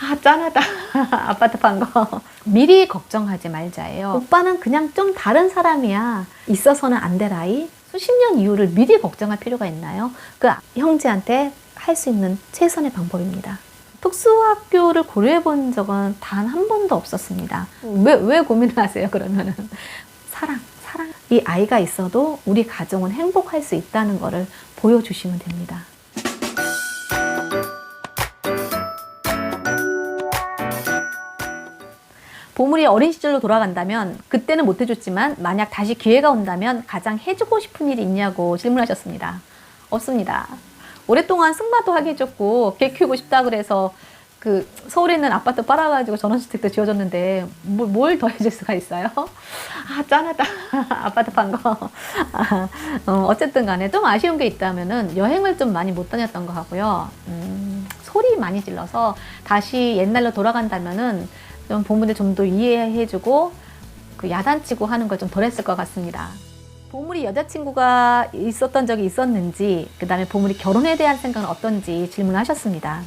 아, 짠하다. 아파트 판 거. 미리 걱정하지 말자예요. 오빠는 그냥 좀 다른 사람이야. 있어서는 안 될 아이. 수십 년 이후를 미리 걱정할 필요가 있나요? 그 형제한테 할 수 있는 최선의 방법입니다. 특수학교를 고려해 본 적은 단 한 번도 없었습니다. 왜 고민을 하세요, 그러면은? 사랑. 이 아이가 있어도 우리 가정은 행복할 수 있다는 것을 보여주시면 됩니다. 보물이 어린 시절로 돌아간다면 그때는 못 해줬지만 만약 다시 기회가 온다면 가장 해주고 싶은 일이 있냐고 질문하셨습니다. 없습니다. 오랫동안 승마도 하게 해줬고 개 키우고 싶다 그래서 그 서울에 있는 아파트 빨아가지고 전원주택도 지어줬는데 뭘 더 해줄 수가 있어요? 아, 짠하다. 아파트 판 거. 어쨌든 간에 좀 아쉬운 게 있다면은 여행을 좀 많이 못 다녔던 거 하고요. 소리 많이 질러서 다시 옛날로 돌아간다면은 좀 보물을 좀 더 이해해주고 그 야단치고 하는 걸 좀 덜 했을 것 같습니다. 보물이 여자친구가 있었던 적이 있었는지, 그 다음에 보물이 결혼에 대한 생각은 어떤지 질문하셨습니다.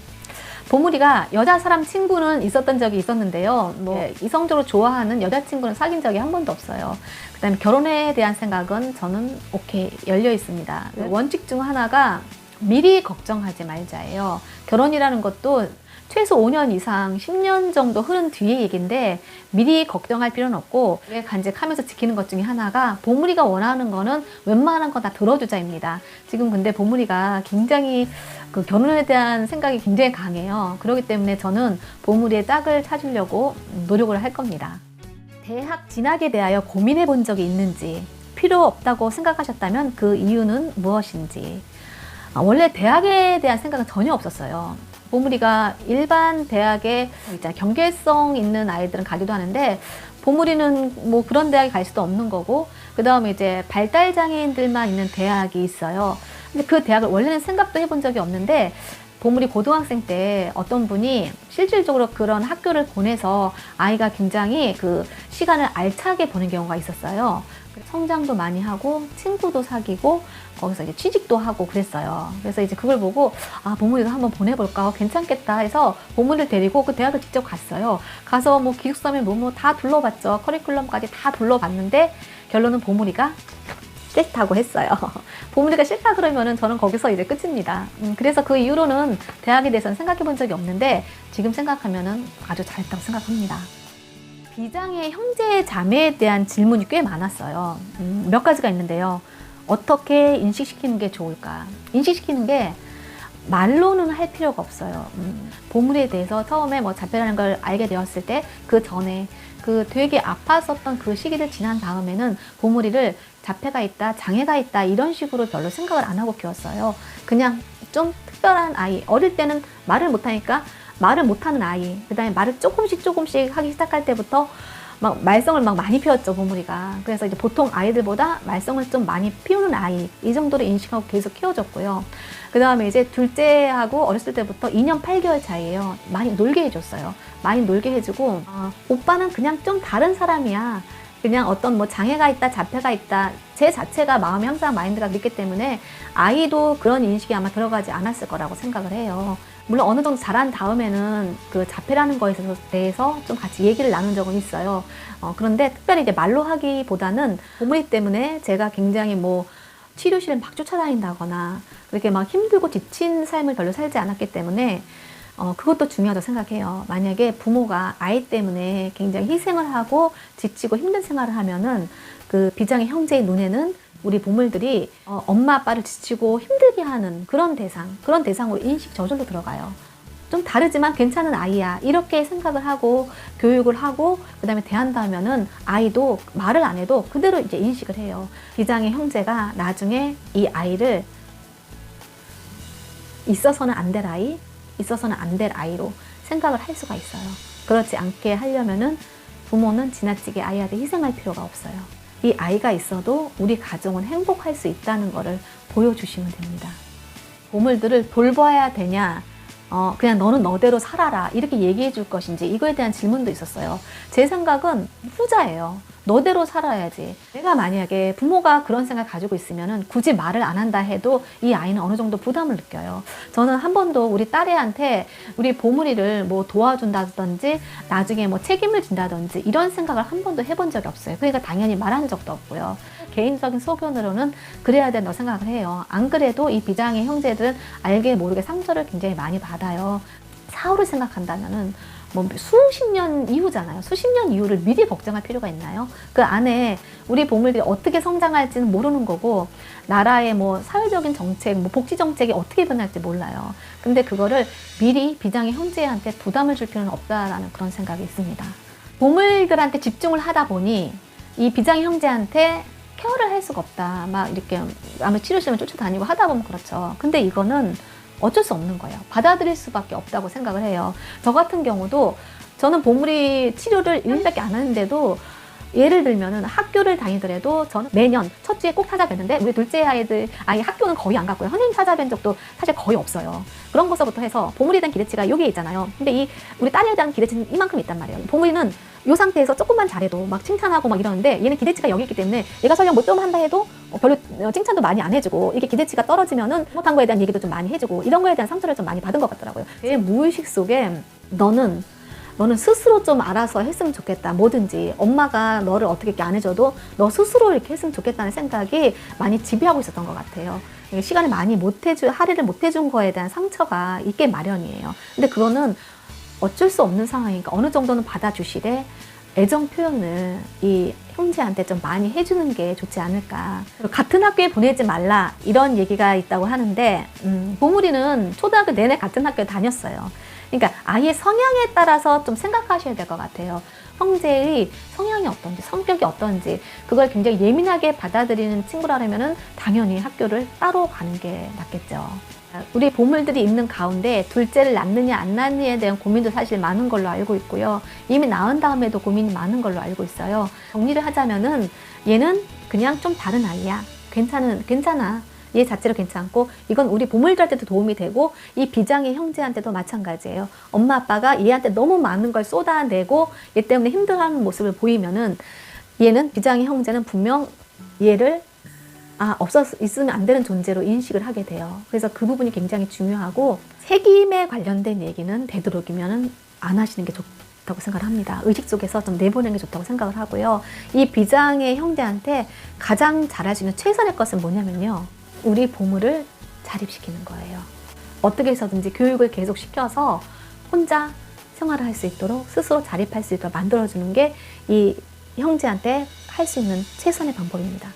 보물이가 여자 사람 친구는 있었던 적이 있었는데요. 이성적으로 좋아하는 여자친구는 사귄 적이 한 번도 없어요. 그 다음에 결혼에 대한 생각은 저는 오케이 열려 있습니다. 원칙 중 하나가 미리 걱정하지 말자예요. 결혼이라는 것도 최소 5년 이상 10년 정도 흐른 뒤의 얘기인데 미리 걱정할 필요는 없고 간직하면서 지키는 것 중에 하나가 보물이가 원하는 거는 웬만한 건 다 들어주자입니다. 지금 근데 보물이가 굉장히 그 결혼에 대한 생각이 굉장히 강해요. 그렇기 때문에 저는 보물이의 짝을 찾으려고 노력을 할 겁니다. 대학 진학에 대하여 고민해 본 적이 있는지, 필요 없다고 생각하셨다면 그 이유는 무엇인지. 원래 대학에 대한 생각은 전혀 없었어요. 보물이가 일반 대학에 경계성 있는 아이들은 가기도 하는데 보물이는 뭐 그런 대학에 갈 수도 없는 거고, 그 다음에 이제 발달장애인들만 있는 대학이 있어요. 근데 그 대학을 원래는 생각도 해본 적이 없는데 보물이 고등학생 때 어떤 분이 실질적으로 그런 학교를 보내서 아이가 굉장히 그 시간을 알차게 보낸 경우가 있었어요. 성장도 많이 하고 친구도 사귀고 거기서 이제 취직도 하고 그랬어요. 그래서 이제 그걸 보고 아, 보물이도 한번 보내볼까, 괜찮겠다 해서 보물을 데리고 그 대학을 직접 갔어요. 가서 뭐 기숙사면 뭐 다 둘러봤죠. 커리큘럼까지 다 둘러봤는데 결론은 보물이가 싫다고 했어요. 보물이가 싫다 그러면은 저는 거기서 이제 끝입니다. 그래서 그 이후로는 대학에 대해서는 생각해 본 적이 없는데 지금 생각하면은 아주 잘했다고 생각합니다. 비장의 형제 자매에 대한 질문이 꽤 많았어요. 몇 가지가 있는데요. 어떻게 인식시키는 게 좋을까? 인식시키는 게 말로는 할 필요가 없어요. 보물에 대해서 처음에 뭐 자폐라는 걸 알게 되었을 때 그 전에 그 되게 아팠었던 그 시기를 지난 다음에는 보물이를 자폐가 있다, 장애가 있다 이런 식으로 별로 생각을 안 하고 키웠어요. 그냥 좀 특별한 아이. 어릴 때는 말을 못하니까 말을 못하는 아이. 그 다음에 말을 조금씩 하기 시작할 때부터 막 말썽을 막 많이 피웠죠, 보물이가. 그래서 이제 보통 아이들보다 말썽을 좀 많이 피우는 아이, 이 정도로 인식하고 계속 키워줬고요. 그 다음에 이제 둘째하고 어렸을 때부터 2년 8개월 차이에요. 많이 놀게 해줬어요. 많이 놀게 해주고 오빠는 그냥 좀 다른 사람이야. 그냥 어떤 뭐 장애가 있다, 자폐가 있다, 제 자체가 마음이 항상 마인드가 그렇기 때문에 아이도 그런 인식이 아마 들어가지 않았을 거라고 생각을 해요. 물론 어느 정도 자란 다음에는 그 자폐라는 거에 대해서 좀 같이 얘기를 나눈 적은 있어요. 그런데 특별히 이제 말로 하기보다는 보물이 때문에 제가 굉장히 뭐 치료실을 막 쫓아다닌다거나 그렇게 막 힘들고 지친 삶을 별로 살지 않았기 때문에 그것도 중요하다고 생각해요. 만약에 부모가 아이 때문에 굉장히 희생을 하고 지치고 힘든 생활을 하면은 그 비장의 형제의 눈에는 우리 보물들이 엄마 아빠를 지치고 힘들게 하는 그런 대상으로 인식 저절로 들어가요. 좀 다르지만 괜찮은 아이야 이렇게 생각을 하고 교육을 하고 그 다음에 대한다면은 아이도 말을 안 해도 그대로 이제 인식을 해요. 비장의 형제가 나중에 이 아이를 있어서는 안 될 아이, 있어서는 안 될 아이로 생각을 할 수가 있어요. 그렇지 않게 하려면은 부모는 지나치게 아이한테 희생할 필요가 없어요. 이 아이가 있어도 우리 가정은 행복할 수 있다는 것을 보여주시면 됩니다. 보물들을 돌봐야 되냐, 그냥 너는 너대로 살아라 이렇게 얘기해 줄 것인지 이거에 대한 질문도 있었어요. 제 생각은 후자예요. 너대로 살아야지. 내가 만약에 부모가 그런 생각을 가지고 있으면은 굳이 말을 안 한다 해도 이 아이는 어느 정도 부담을 느껴요. 저는 한 번도 우리 딸애한테 우리 보물이를 뭐 도와준다든지 나중에 뭐 책임을 진다든지 이런 생각을 한 번도 해본 적이 없어요. 그러니까 당연히 말한 적도 없고요. 개인적인 소견으로는 그래야 된다고 생각을 해요. 안 그래도 이 비장의 형제들은 알게 모르게 상처를 굉장히 많이 받아요. 사후를 생각한다면은 뭐 수십 년 이후잖아요. 수십 년 이후를 미리 걱정할 필요가 있나요? 그 안에 우리 보물들이 어떻게 성장할지는 모르는 거고, 나라의 뭐 사회적인 정책, 뭐 복지 정책이 어떻게 변할지 몰라요. 근데 그거를 미리 비장의 형제한테 부담을 줄 필요는 없다라는 그런 생각이 있습니다. 보물들한테 집중을 하다 보니 이 비장의 형제한테 케어를 할 수가 없다. 막 이렇게 아무 치료실을 쫓아다니고 하다 보면 그렇죠. 근데 이거는 어쩔 수 없는 거예요. 받아들일 수밖에 없다고 생각을 해요. 저 같은 경우도 저는 보물이 치료를 1년밖에 안 하는데도 예를 들면은 학교를 다니더라도 저는 매년 첫 주에 꼭 찾아뵀는데 우리 둘째 아이 학교는 거의 안 갔고요. 선생님 찾아뵌 적도 사실 거의 없어요. 그런 것서부터 해서 보물에 대한 기대치가 여기에 있잖아요. 근데 우리 딸에 대한 기대치는 이만큼 있단 말이에요. 보물이는 이 상태에서 조금만 잘해도 막 칭찬하고 막 이러는데 얘는 기대치가 여기 있기 때문에 얘가 설령 뭐 좀 한다 해도 별로 칭찬도 많이 안 해주고, 이게 기대치가 떨어지면은 못한 거에 대한 얘기도 좀 많이 해주고, 이런 거에 대한 상처를 좀 많이 받은 것 같더라고요. 제 무의식 속에 너는 스스로 좀 알아서 했으면 좋겠다. 뭐든지 엄마가 너를 어떻게 이렇게 안 해줘도 너 스스로 이렇게 했으면 좋겠다는 생각이 많이 지배하고 있었던 것 같아요. 시간을 많이 할애를 못 해준 거에 대한 상처가 있게 마련이에요. 근데 그거는 어쩔 수 없는 상황이니까 어느 정도는 받아주시되 애정 표현을 이 형제한테 좀 많이 해주는 게 좋지 않을까. 같은 학교에 보내지 말라 이런 얘기가 있다고 하는데, 보물이는 초등학교 내내 같은 학교에 다녔어요. 그러니까 아이의 성향에 따라서 좀 생각하셔야 될 것 같아요. 형제의 성향이 어떤지, 성격이 어떤지, 그걸 굉장히 예민하게 받아들이는 친구라면은 당연히 학교를 따로 가는 게 낫겠죠. 우리 보물들이 있는 가운데 둘째를 낳느냐 안 낳느냐에 대한 고민도 사실 많은 걸로 알고 있고요. 이미 낳은 다음에도 고민이 많은 걸로 알고 있어요. 정리를 하자면은 얘는 그냥 좀 다른 아이야. 괜찮아. 얘 자체로 괜찮고, 이건 우리 보물들한테도 도움이 되고 이 비장의 형제한테도 마찬가지예요. 엄마 아빠가 얘한테 너무 많은 걸 쏟아내고 얘 때문에 힘들어하는 모습을 보이면은 얘는 비장의 형제는 분명 얘를 있으면 안 되는 존재로 인식을 하게 돼요. 그래서 그 부분이 굉장히 중요하고, 책임에 관련된 얘기는 되도록이면 안 하시는 게 좋다고 생각을 합니다. 의식 속에서 좀 내보내는 게 좋다고 생각을 하고요. 이 비장의 형제한테 가장 잘할 수 있는 최선의 것은 뭐냐면요, 우리 보물을 자립시키는 거예요. 어떻게 해서든지 교육을 계속 시켜서 혼자 생활을 할 수 있도록, 스스로 자립할 수 있도록 만들어주는 게 이 형제한테 할 수 있는 최선의 방법입니다.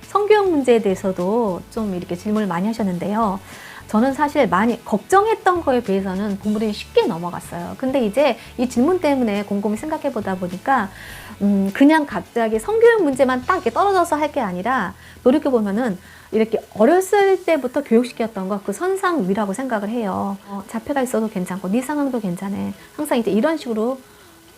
성교육 문제에 대해서도 좀 이렇게 질문을 많이 하셨는데요. 저는 사실 많이 걱정했던 거에 비해서는 보물이 쉽게 넘어갔어요. 근데 이제 이 질문 때문에 곰곰이 생각해 보다 보니까 그냥 갑자기 성교육 문제만 딱 이렇게 떨어져서 할 게 아니라, 노력해 보면은 이렇게 어렸을 때부터 교육시켰던 거 그 선상 위라고 생각을 해요. 자폐가 있어도 괜찮고 네 상황도 괜찮아. 항상 이제 이런 식으로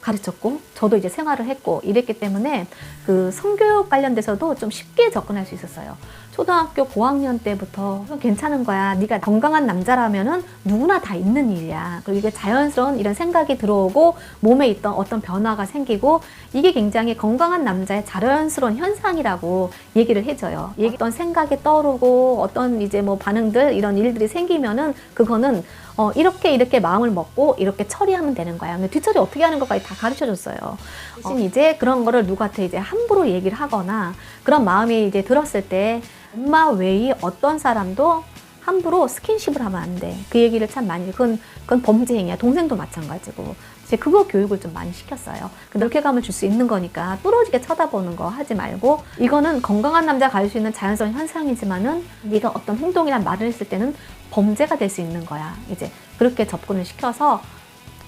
가르쳤고, 저도 이제 생활을 했고 이랬기 때문에 그 성교육 관련돼서도 좀 쉽게 접근할 수 있었어요. 초등학교 고학년 때부터 괜찮은 거야. 네가 건강한 남자라면은 누구나 다 있는 일이야. 그리고 이게 자연스러운 이런 생각이 들어오고 몸에 있던 어떤 변화가 생기고, 이게 굉장히 건강한 남자의 자연스러운 현상이라고 얘기를 해줘요. 어떤 생각이 떠오르고 어떤 이제 뭐 반응들, 이런 일들이 생기면은 그거는 이렇게 마음을 먹고 이렇게 처리하면 되는 거야. 근데 뒤처리 어떻게 하는 것까지 다 가르쳐 줬어요. 대신 이제 그런 거를 누구한테 이제 함부로 얘기를 하거나 그런 마음이 이제 들었을 때 엄마 외에 어떤 사람도 함부로 스킨십을 하면 안 돼. 그 얘기를 참 많이, 그건 범죄 행위야. 동생도 마찬가지고. 이제 그거 교육을 좀 많이 시켰어요. 그 넓게감을 줄 수 있는 거니까 뚫어지게 쳐다보는 거 하지 말고, 이거는 건강한 남자가 가질 수 있는 자연스러운 현상이지만은 네가 어떤 행동이나 말을 했을 때는 범죄가 될 수 있는 거야. 이제 그렇게 접근을 시켜서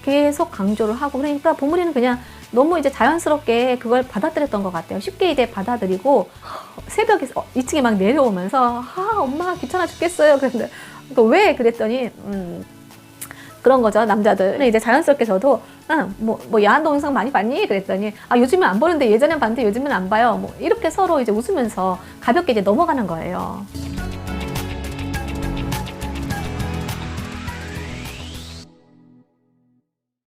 계속 강조를 하고, 그러니까 보물이는 그냥 너무 이제 자연스럽게 그걸 받아들였던 것 같아요. 쉽게 이제 받아들이고 새벽에 2층에 막 내려오면서 엄마 귀찮아 죽겠어요. 그런데 왜 그랬더니 그런 거죠. 남자들 이제 자연스럽게 저도 뭐 야한 동영상 많이 봤니? 그랬더니 요즘은 안 보는데 예전엔 봤는데 요즘은 안 봐요. 뭐 이렇게 서로 이제 웃으면서 가볍게 이제 넘어가는 거예요.